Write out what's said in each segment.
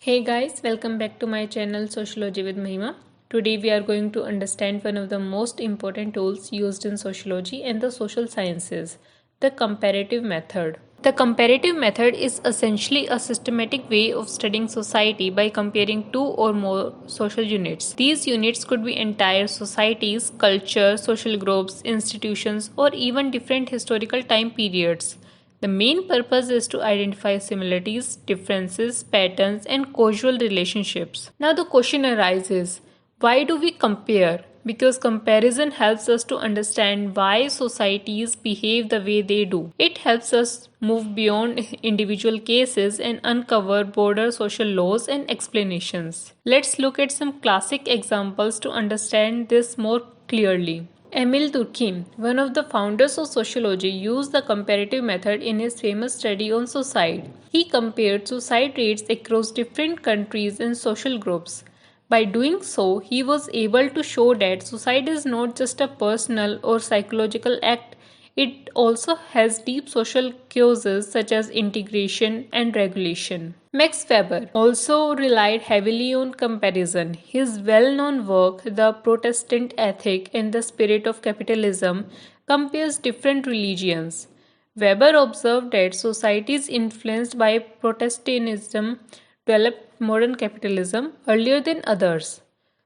Hey guys, welcome back to my channel Sociology with Mahima. Today we are going to understand one of the most important tools used in sociology and the social sciences, the comparative method. The comparative method is essentially a systematic way of studying society by comparing two or more social units. These units could be entire societies, culture, social groups, institutions, or even different historical time periods. The main purpose is to identify similarities, differences, patterns, and causal relationships. Now, the question arises, why do we compare? Because comparison helps us to understand why societies behave the way they do. It helps us move beyond individual cases and uncover broader social laws and explanations. Let's look at some classic examples to understand this more clearly. Emil Durkheim, one of the founders of sociology, used the comparative method in his famous study on suicide. He compared suicide rates across different countries and social groups. By doing so, he was able to show that suicide is not just a personal or psychological act, it also has deep social causes such as integration and regulation. Max Weber also relied heavily on comparison. His well-known work, The Protestant Ethic and the Spirit of Capitalism, compares different religions. Weber observed that societies influenced by Protestantism developed modern capitalism earlier than others.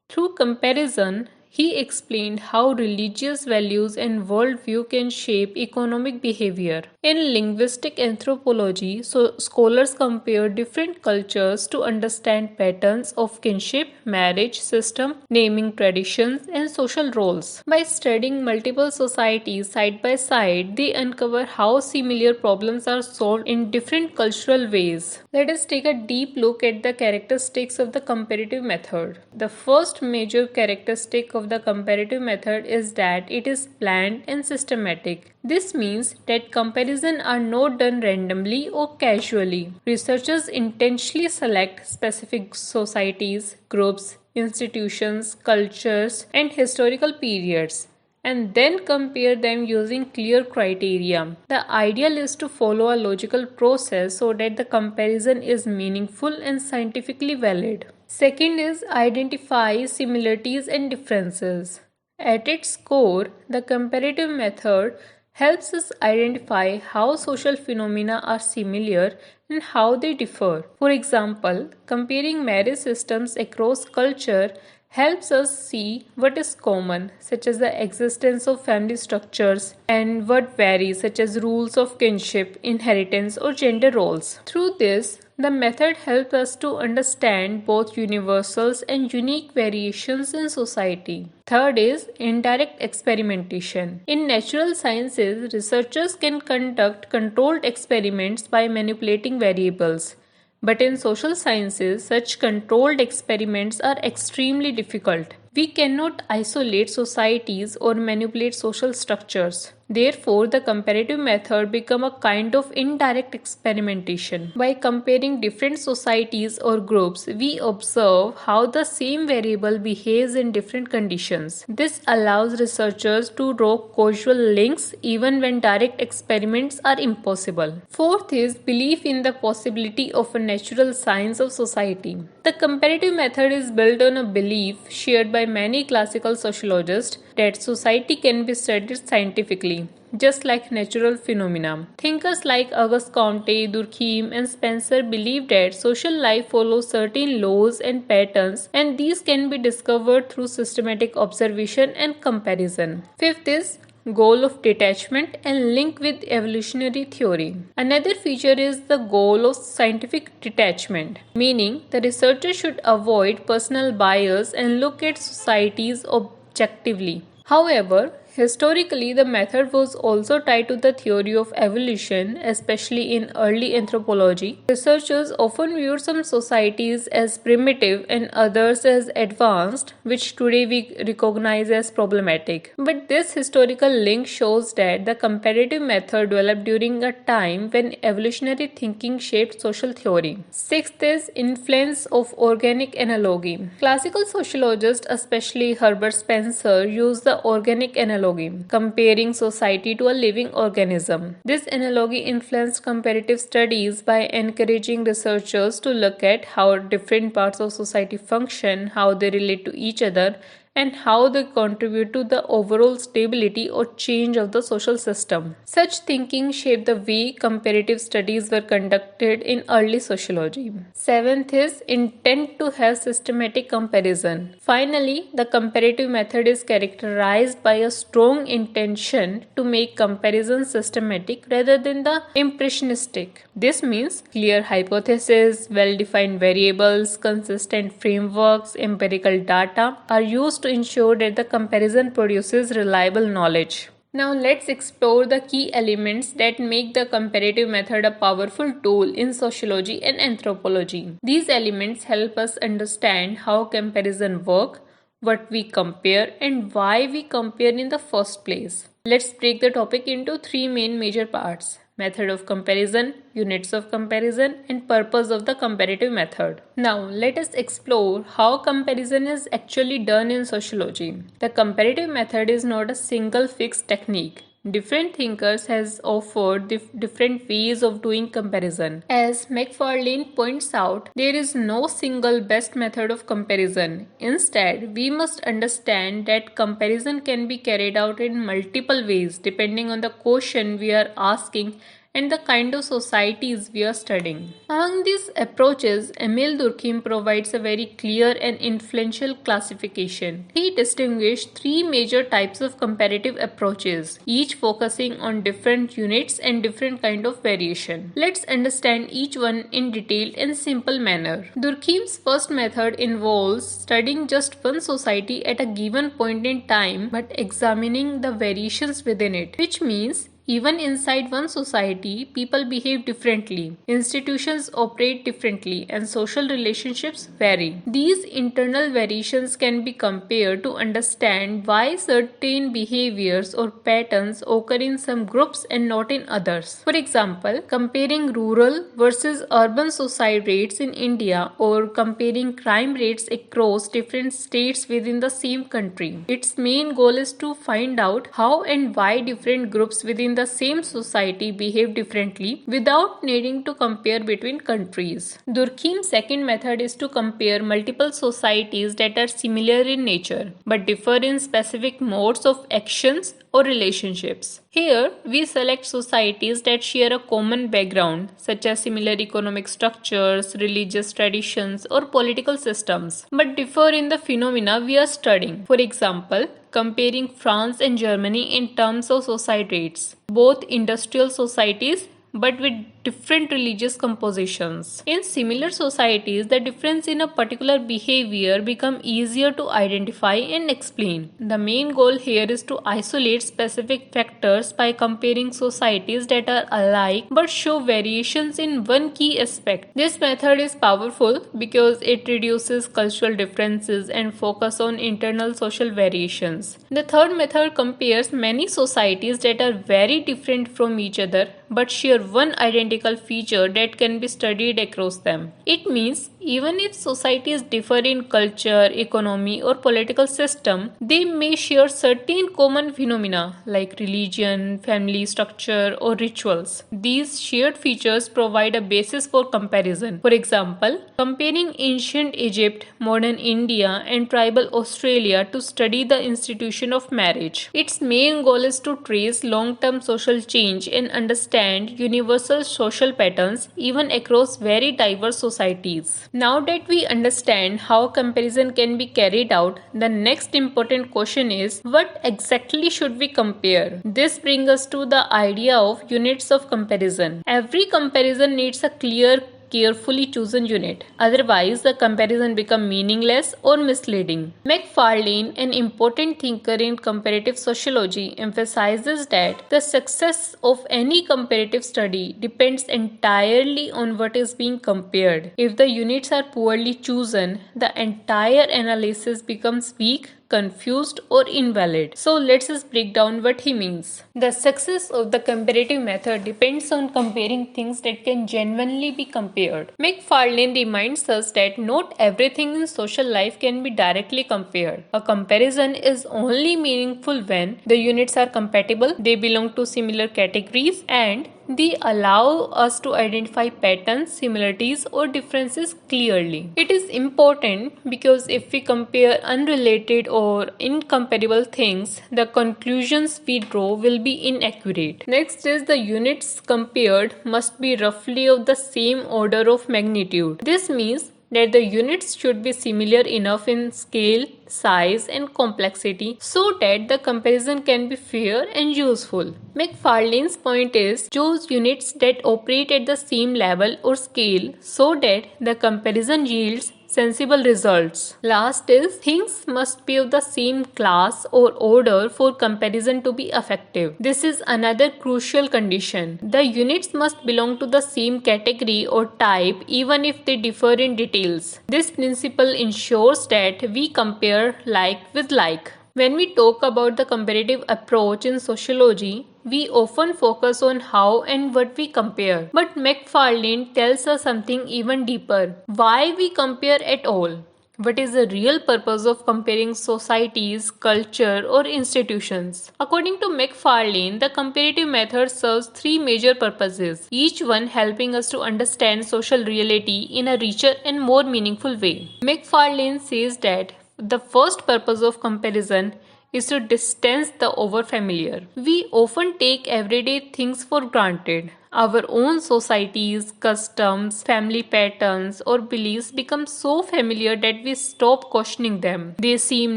Through comparison, he explained how religious values and worldview can shape economic behavior. In linguistic anthropology, scholars compare different cultures to understand patterns of kinship, marriage system, naming traditions, and social roles. By studying multiple societies side by side, they uncover how similar problems are solved in different cultural ways. Let us take a deep look at the characteristics of the comparative method. The first major characteristic of the comparative method is that it is planned and systematic. This means that comparisons are not done randomly or casually. Researchers intentionally select specific societies, groups, institutions, cultures, and historical periods, and then compare them using clear criteria. The ideal is to follow a logical process so that the comparison is meaningful and scientifically valid. Second is identify similarities and differences. At its core, the comparative method helps us identify how social phenomena are similar and how they differ. For example, comparing marriage systems across culture helps us see what is common, such as the existence of family structures, and what varies, such as rules of kinship, inheritance, or gender roles. Through this, the method helps us to understand both universals and unique variations in society. Third is indirect experimentation. In natural sciences, researchers can conduct controlled experiments by manipulating variables. But in social sciences, such controlled experiments are extremely difficult. We cannot isolate societies or manipulate social structures. Therefore, the comparative method becomes a kind of indirect experimentation. By comparing different societies or groups, we observe how the same variable behaves in different conditions. This allows researchers to draw causal links even when direct experiments are impossible. Fourth is belief in the possibility of a natural science of society. The comparative method is built on a belief shared by many classical sociologists that society can be studied scientifically, just like natural phenomena. Thinkers like 𝐂𝐨𝐧𝐭𝐞𝐳, Durkheim, and Spencer believe that social life follows certain laws and patterns, and these can be discovered through systematic observation and comparison. Fifth is goal of detachment and link with evolutionary theory. Another feature is the goal of scientific detachment, meaning the researcher should avoid personal bias and look at societies objectively. However, historically, the method was also tied to the theory of evolution, especially in early anthropology. Researchers often viewed some societies as primitive and others as advanced, which today we recognize as problematic. But this historical link shows that the comparative method developed during a time when evolutionary thinking shaped social theory. Sixth is influence of organic analogy. Classical sociologists, especially Herbert Spencer, use the organic analogy analogy, comparing society to a living organism. This analogy influenced comparative studies by encouraging researchers to look at how different parts of society function, how they relate to each other, and how they contribute to the overall stability or change of the social system. Such thinking shaped the way comparative studies were conducted in early sociology. Seventh is intent to have systematic comparison. Finally, the comparative method is characterized by a strong intention to make comparison systematic rather than the impressionistic. This means clear hypotheses, well-defined variables, consistent frameworks, empirical data are used to ensure that the comparison produces reliable knowledge. Now let's explore the key elements that make the comparative method a powerful tool in sociology and anthropology. These elements help us understand how comparison work, what we compare, and why we compare in the first place. Let's break the topic into three main major parts: method of comparison, units of comparison, and purpose of the comparative method. Now, let us explore how comparison is actually done in sociology. The comparative method is not a single fixed technique. Different thinkers has offered different ways of doing comparison. As McFarlane points out, there is no single best method of comparison. Instead, we must understand that comparison can be carried out in multiple ways depending on the question we are asking and the kind of societies we are studying. Among these approaches, Emil Durkheim provides a very clear and influential classification. He distinguished three major types of comparative approaches, each focusing on different units and different kind of variation. Let's understand each one in detail in simple manner. Durkheim's first method involves studying just one society at a given point in time but examining the variations within it, which means even inside one society, people behave differently, institutions operate differently, and social relationships vary. These internal variations can be compared to understand why certain behaviors or patterns occur in some groups and not in others. For example, comparing rural versus urban suicide rates in India or comparing crime rates across different states within the same country. Its main goal is to find out how and why different groups within the same society behave differently without needing to compare between countries. Durkheim's second method is to compare multiple societies that are similar in nature but differ in specific modes of actions or relationships. Here, we select societies that share a common background, such as similar economic structures, religious traditions, or political systems, but differ in the phenomena we are studying. For example, comparing France and Germany in terms of suicide rates, both industrial societies but with different religious compositions. In similar societies, the difference in a particular behavior become easier to identify and explain. The main goal here is to isolate specific factors by comparing societies that are alike but show variations in one key aspect. This method is powerful because it reduces cultural differences and focus on internal social variations. The third method compares many societies that are very different from each other but share one identical feature that can be studied across them. It means even if societies differ in culture, economy, or political system, they may share certain common phenomena like religion, family structure, or rituals. These shared features provide a basis for comparison. For example, comparing ancient Egypt, modern India, and tribal Australia to study the institution of marriage. Its main goal is to trace long-term social change and understand universal social patterns even across very diverse societies. Now that we understand how comparison can be carried out, the next important question is, what exactly should we compare? This brings us to the idea of units of comparison. Every comparison needs a clear, carefully chosen unit. Otherwise, the comparison becomes meaningless or misleading. McFarlane, an important thinker in comparative sociology, emphasizes that the success of any comparative study depends entirely on what is being compared. If the units are poorly chosen, the entire analysis becomes weak, confused, or invalid. So let's just break down what he means. The success of the comparative method depends on comparing things that can genuinely be compared. McFarlane reminds us that not everything in social life can be directly compared. A comparison is only meaningful when the units are compatible, they belong to similar categories, and they allow us to identify patterns, similarities, or differences clearly. It is important because if we compare unrelated or incomparable things, the conclusions we draw will be inaccurate. Next is the units compared must be roughly of the same order of magnitude. This means that the units should be similar enough in scale, size, and complexity so that the comparison can be fair and useful. McFarlane's point is choose units that operate at the same level or scale so that the comparison yields sensible results. Last is things must be of the same class or order for comparison to be effective. This is another crucial condition. The units must belong to the same category or type even if they differ in details. This principle ensures that we compare like with like. When we talk about the comparative approach in sociology, we often focus on how and what we compare. But McFarlane tells us something even deeper. Why we compare at all? What is the real purpose of comparing societies, culture, or institutions? According to McFarlane, the comparative method serves three major purposes, each one helping us to understand social reality in a richer and more meaningful way. McFarlane says that the first purpose of comparison is to distance the overfamiliar. We often take everyday things for granted. Our own societies, customs, family patterns, or beliefs become so familiar that we stop questioning them. They seem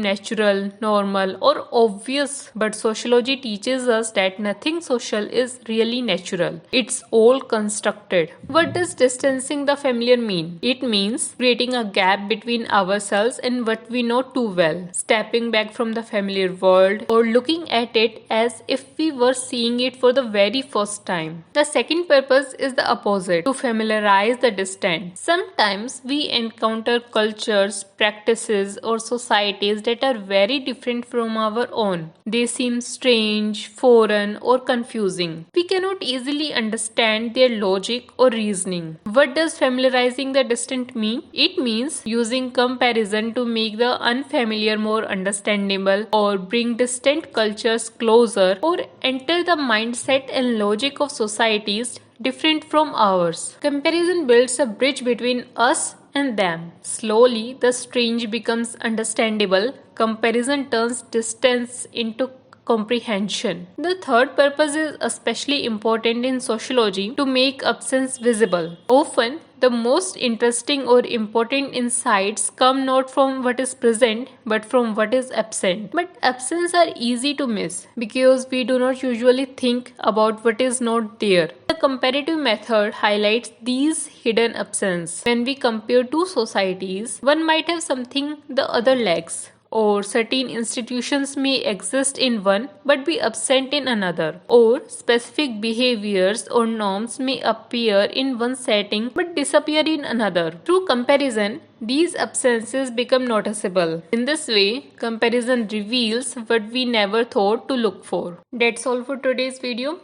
natural, normal, or obvious, but sociology teaches us that nothing social is really natural. It's all constructed. What does distancing the familiar mean? It means creating a gap between ourselves and what we know too well, stepping back from the familiar world, or looking at it as if we were seeing it for the very first time. The second purpose is the opposite, to familiarize the distant. Sometimes we encounter cultures, practices, or societies that are very different from our own. They seem strange, foreign, or confusing. We cannot easily understand their logic or reasoning. What does familiarizing the distant mean? It means using comparison to make the unfamiliar more understandable, or bring distant cultures closer, or enter the mindset and logic of societies different from ours. Comparison builds a bridge between us and them. Slowly, the strange becomes understandable. Comparison turns distance into comprehension. The third purpose is especially important in sociology, to make absence visible. Often, the most interesting or important insights come not from what is present but from what is absent. But absence are easy to miss because we do not usually think about what is not there. The comparative method highlights these hidden absences. When we compare two societies, one might have something the other lacks, or certain institutions may exist in one but be absent in another, or specific behaviors or norms may appear in one setting but disappear in another. Through comparison, these absences become noticeable. In this way, comparison reveals what we never thought to look for. That's all for today's video.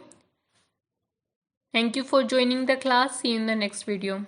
Thank you for joining the class. See you in the next video.